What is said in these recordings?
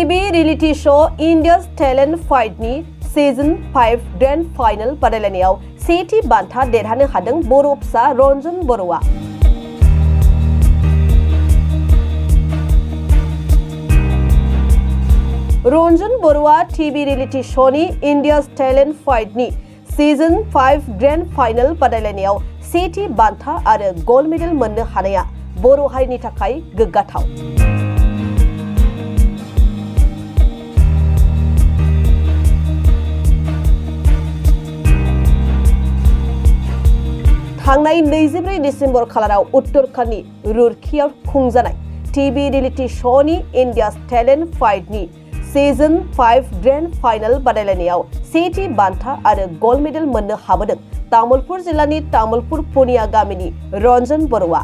TV reality show India's talent फाइटनि season 5 grand final बादायलायनायाव सेथि बान्था देरहानो हादों बर' फिसा रनजन बर'आ। रनजन बर'आ टीवी रियलिटी शोनि इंडिया's टैलेंट फाइटनि सीजन 5 ग्रैंड फाइनल बादायलायनायाव सेथि बान्था आरो गोल्ड मेडेल मोननो हानाया बर' हारिनि थाखाय गोग्गाथाव। थांनाय 24 डिसेम्बर खालाराव उत्तराखंडनि रुड़कीआव खुंजानाय टीवी रियलिटी शोनि इंडिया's टैलेंट फाइटनि सीजन 5 ग्रैंड फाइनल बादायलायनायाव सेथि बान्था आरो गोल्ड मेडेल मोननो हाबोदों तामुलपुर जिल्लानि तामुलपुर पुनिया गामिनि रनजन बर'आ।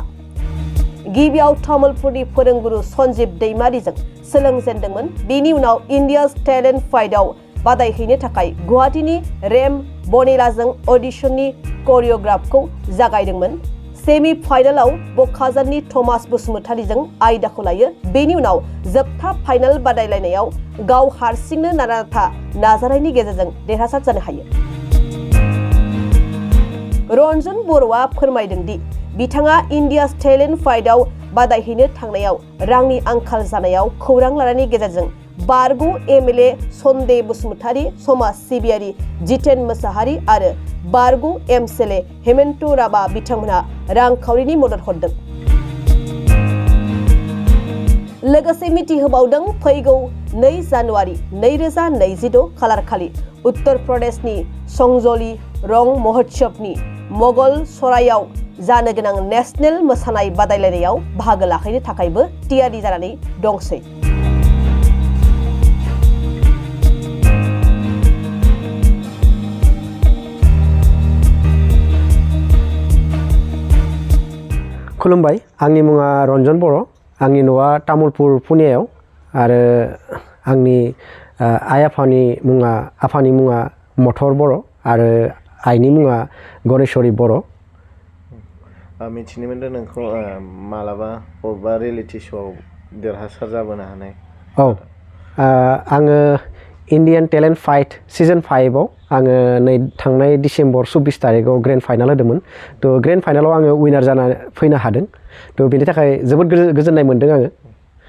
गिबियाव तामुलपुरनि फोरोंगुरु सन्जीब दैमारिजों सोलोंजेनदोंमोन। बेनि उनाव इंडिया's टैलेंट फाइटआव बादायहैनो थाखाय गुवाहाटीनि रेम बनेलाजों अडिशननि कोरियोग्राफखौ जागायदोंमोन। सेमि फाइनलाव बकाजारनि थमास बसुमतारीजों आयदाखौ लायो। बेनि उनाव जोबथा फाइनल बादायलायनायाव गाव हारसिंनो नारा-नाथा नाजानायनि गेजेरजों देरहासार जानो हायो। रनजन बर'आ फोरमायदों दि बिथाङा इंडिया's टैलेंट फाइटआव बादायहैनो थांनायाव रांनि आंखाल जानायाव खौरां लानायनि गेजेरजों बारग' एमएलए सन्देह बसुमतारी, समाज सिबियारि जितेन मोसाहारि आरो बारग' एमएलए हेमन्त राभा बिथांमोनहा रांखावरिनि मदद हरदों। लोगोसे मिथिहोबावदों फैगौ 2 जानुवारि 2026 खालारखालि उत्तर प्रदेशनि संजौली रंग महोत्सवनि मोगल सरायाव जानो गोनां नेशनेल मोसानाय बादायलायनायाव बाहागो लाहैनो थाखायबो थियारि जानानै दंसै। खुलुमबाय, आंनि मुङा रनजन बर'। आंनि न'आ तामुलपुर पुनियायाव आरो आंनि आफानि मुङा मथर बर' आरो आइनि मुङा गणेशवरी बर'। मिथिनो मोनदों नोंखौ मालाबा बबेबा रियलिटी श'आव देरहासार जाबोनो हानाय। औ, आङो इंडियान टैलेंट फाइट सीजन 5 आव आङो थांनाय डिसेम्बर 24 तारिखआव ग्रेन्ड फाइनाल होदोंमोन। तो ग्रेन्ड फाइनालाव आङो विनार जाना फैनो हादों। तो बेनि थाखाय जोबोद गोजोननाय मोनदों आङो।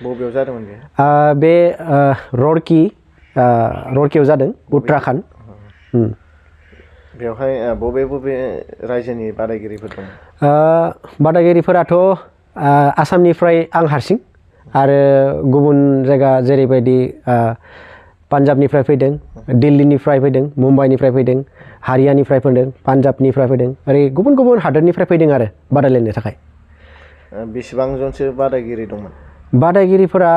बबेयाव जादोंमोन बे? रुड़कीयाव जादों, उत्तराखंड। बेवहाय बबे रायजोनि बादायगिरिफोर दं? बादायगिरिफोराथ' आसामनिफ्राय आं हारसिं आरो गुबुन जायगा जेरैबायदि पान्जाबनिफ्राय फैदों, दिल्लीनिफ्राय फैदों, मुम्बाइनिफ्राय फैदों, हारियानानिफ्राय फैदों, पान्जाबनिफ्राय फैदों, ओरै गुबुन गुबुन हादोरनिफ्राय फैदों आरो बादायलायनो थाखाय। बेसेबां जनसो बादायगिरि दंमोन? बादायगिरिफोरा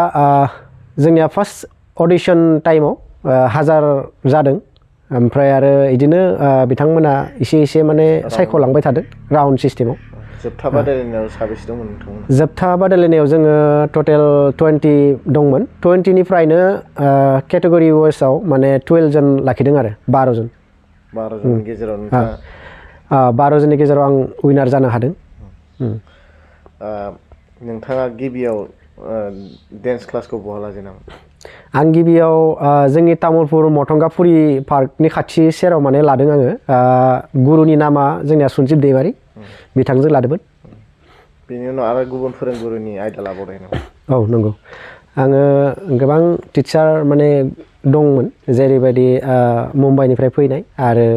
जोंनिया फार्स्ट अडिशन टाइमाव 1000 जादों। ओमफ्राय आरो बिदिनो बिथांमोना एसे माने सायख'लांबाय थादों राउन्ड सिस्टेमाव। जोबथा बादायलायनायाव साबेसे दंमोन नोंथांमोन? जोबथा बादायलायनायाव जोङो टटेल 20 दंमोन। 20निफ्रायनो केटेगरि वाइसआव माने 12 जन लाखिदों आरो 12 जन। 12 जननि गेजेराव नोंथाङा 12 जननि गेजेराव आं विनार जानो हादों। नोंथाङा गिबियाव डेन्स क्लासखौ बहा लाजेनामोन? आं गिबियाव जोंनि तामुलपुर मथंगाफुरि पार्कनि खाथि सेराव माने लादों आङो। गुरुनि नामा जोंनिया सन्जीब दैमारि, बिथांजों लादोंमोन। बेनि उनाव आरो गुबुन फोरोंगुरुनि आयदा लाबावदों नामा? औ नंगौ, आङो गोबां टिचार माने दंमोन, जेरैबायदि मुम्बाइनिफ्राय फैनाय आरो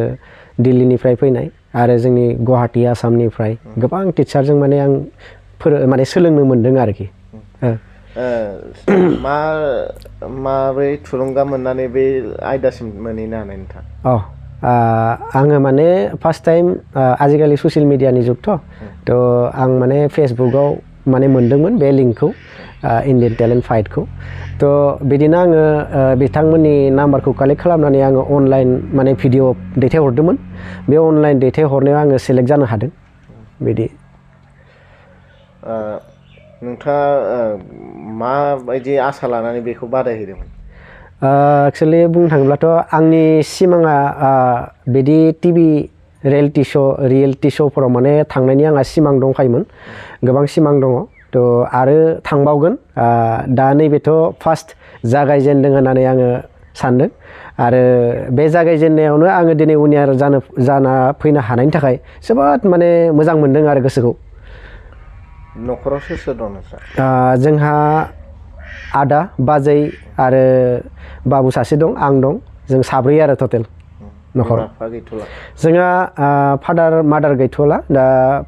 दिल्लीनिफ्राय फैनाय आरो जोंनि गुवाहाटी आसामनिफ्राय गोबां टिचारजों माने आं माने सोलोंनो मोन्दों आरोखि। माबोरै थुलुंगा मोननानै बे आयदासिम मोनहैनो हानाय नोंथां? आङो माने फार्स्ट टाइम आजिखालि ससियेल मिडियानि जुगथ' आं माने फेसबुकआव माने मोन्दोंमोन बे लिंकखौ, इंडियान टैलेंट फाइटखौ। तो बिदिनो आङो बिथांमोननि नाम्बारखौ कालेक्ट खालामनानै आङो अनलाइन माने भिडिअ दैथायहरदोंमोन। बे अनलाइन दैथायहरनायाव आङो सेलेक्ट जानो हादों। बिदि नोंथाङा माबायदि आसा लानानै बेखौ बादायहैदोंमोन? एक्चुअलि बुंनो थाङोब्लाथ' आंनि सिमाङा बिदि टिभि रियेलिटी श'फोराव माने थांनायनि आंहा सिमां दंखायोमोन, गोबां सिमां दङ। तो आरो थांबावगोन दा नैबेथ' फार्स्ट जागायजेनदों होननानै आङो सानदों आरो बे जागायजेननायावनो आङो दिनै उइनार जाना फैनो हानायनि थाखाय जोबोद माने मोजां मोनदों आरो गोसोखौ। न'खराव सोर सोर दं नोंस्रा? जोंहा आदा बाजै आरो बाबु सासे दं आं दं जों साब्रै आरो टटेल न'खराव। जोंहा फादार मादार गैथ'ला दा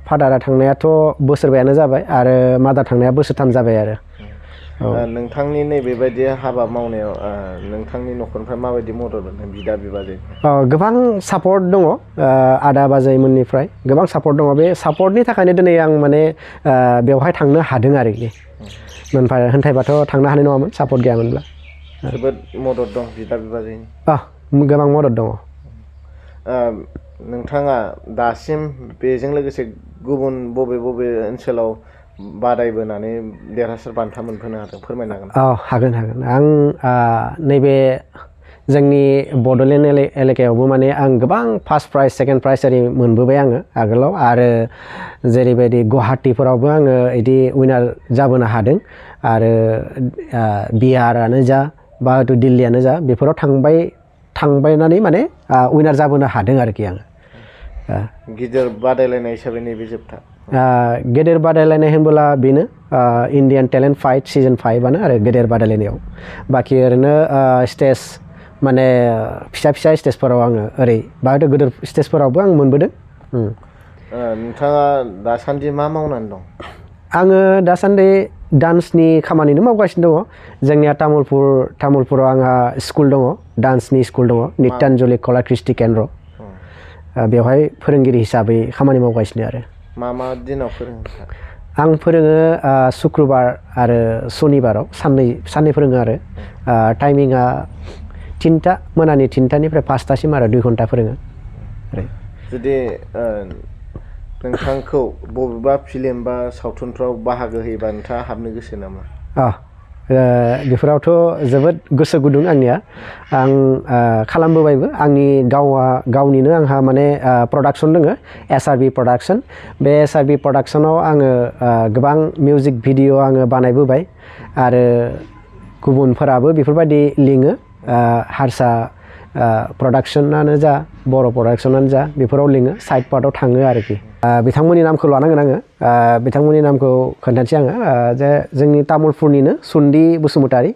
फादारा थांनायाथ' बोसोरबायानो जाबाय आरो मादार थांनाया बोसोरथाम जाबाय आरो। नोंथांनि नैबेबायदि हाबा मावनायाव नोंथांनि न'खरनिफ्राय माबायदि मदद मोनदों बिदा बिबाजै? गोबां सापर्ट दङ आदा बाजैमोननिफ्राय गोबां सापर्ट दङ। बे सापर्टनि थाखायनो दिनै आं माने बेवहाय थांनो हादों आरोखि। होनथायबाथ' थांनो हानाय नङामोन सापर्ट गैयामोनब्ला। जोबोद मदद दं बिदा बिबाजैनि? गोबां मदद दङ। नोंथाङा दासिम बेजों लोगोसे गुबुन बबे बबे ओनसोलाव बादायबोनानै देरहासार बान्था मोनहोनो हादों फोरमायनो हागोन? हागोन आं नैबे जोंनि बड'लेण्ड एलेकायावबो माने आं गोबां फार्स्ट प्राइज सेकेन्ड प्राइज ओरै मोनबोबाय आङो आगोलाव आरो जेरैबायदि गुवाहाटिफोरावबो आङो बिदि उइनार जाबोनो हादों आरो बिहारानो जा बा हयथ' दिल्लीयानो जा बेफोराव थांबायनानै माने उइनार जाबोनो हादों आरोखि आङो। गिदिर बादायलायनाय हिसाबै नैबे जोबथा? गेदेर बादायलायनाय होनबोला बेनो इण्डियान टेलेन्ट फाइट सिजन 5आनो आरो गेदेर बादायलायनायाव। बाखि ओरैनो स्टेज माने फिसा स्टेजफोराव आङो ओरै बा हयथ' गेदेर स्टेजफोरावबो आं मोनबोदों। नोंथाङा दासान्दि मा मावनानै दं? आङो दासान्दि डान्सनि खामानिनो मावगासिनो दङ। जोंनिया तामुलपुराव आंहा स्कुल दङ, डान्सनि स्कुल दङ, नित्यान्जलि कला कृष्टि केन्द्र। बेवहाय फोरोंगिरि हिसाबै खामानि मावगासिनो आरो। मा दिनाव फोरोङो? आं फोरोङो सुक्रुबार आरो सनिबाराव साननै फोरोङो आरो टाइमिंआ मोनानि 3टानिफ्राय 5टासिम आरो 2 घन्टा फोरोङो। जुदि नोंथांखौ बबेबा फिल्म बा सावथुनफ्राव बाहागो होयोबा नोंथाङा हाबनो गोसो नामा? बेफोरावथ' जोबोद गोसो गुदुं आंनिया। आं खालामबोबायबो आंनि गावनिनो आंहा माने प्रडाक्सन दङ SRB प्रडाक्सन। बे SRB प्रडाक्सनाव आङो गोबां मिउजिक भिडिअ आङो बानायबोबाय आरो गुबुनफोराबो बेफोरबायदि लिङो हारसा प्रडाक्सनानो जा बर' प्रडाक्सनानो जा बेफोराव लिङो साइड पार्टआव थाङो आरोखि। बिथांमोननि नामखौ लानांगोन आङो। बिथांमोननि नामखौ खोन्थानोसै आङो जे जोंनि तामुलपुरनिनो सुन्दि बसुमतारी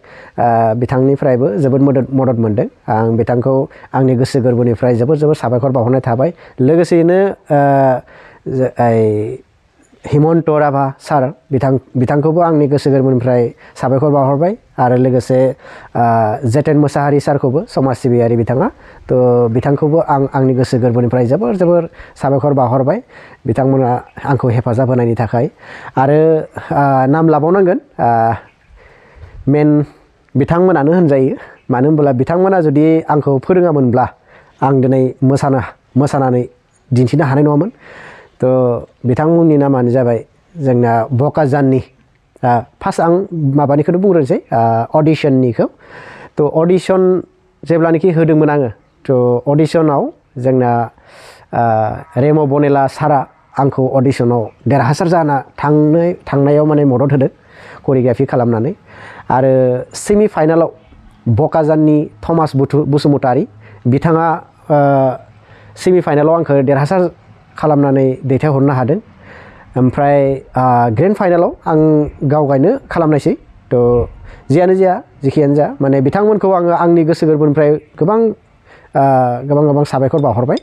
बिथांनिफ्रायबो जोबोद मदद मोनदों। आं बिथांखौ आंनि गोसो गोरबोनिफ्राय जोबोद साबायखर बावहरनाय थाबाय। लोगोसेयैनो हिमन्त राभा सार बिथांखौबो आंनि गोसो गोरबोनिफ्राय साबायखर बावहरबाय आरो लोगोसे जेतेन मोसाहारि सारखौबो समाज सिबियारि बिथाङा बिथांखौबो आंनि गोसो गोरबोनिफ्राय जोबोर साबायखर बावहरबाय बिथांमोना आंखौ हेफाजाब होनायनि थाखाय। आरो नाम लाबावनांगोन मेन बिथांमोनानो होनजायो। मानो होनब्ला बिथांमोना जुदि आंखौ फोरोङामोनब्ला आं दिनै मोसानानै दिन्थिनो हानाय नङामोन। बिथांमोननि नामानो जाबाय जोंना बकाजाननि फार्स्ट आं माबानिखौनो बुंग्रोनोसै अडिशननिखौ। अडिशन जेब्लानाखि होदोंमोन आङो अडिशनाव जोंना रेम' बनेला सारा आंखौ अडिशनाव देरहासार जाना थांनायाव माने मदद होदों करिय'ग्राफि खालामनानै। आरो सेमि फाइनालाव बकाजाननि थमास बसुमतारी बिथाङा सेमि फाइनालाव आंखौ देरहासार खालामनानै दैथायहरनो हादों। ओमफ्राय ग्रेन्ड फाइनालाव आं गावगायनो खालामनायसै। जियानो जाया जेखियानो जा माने बिथांमोनखौ आङो आंनि गोसो गोरबोनिफ्राय गोबां साबायखर बावहरबाय।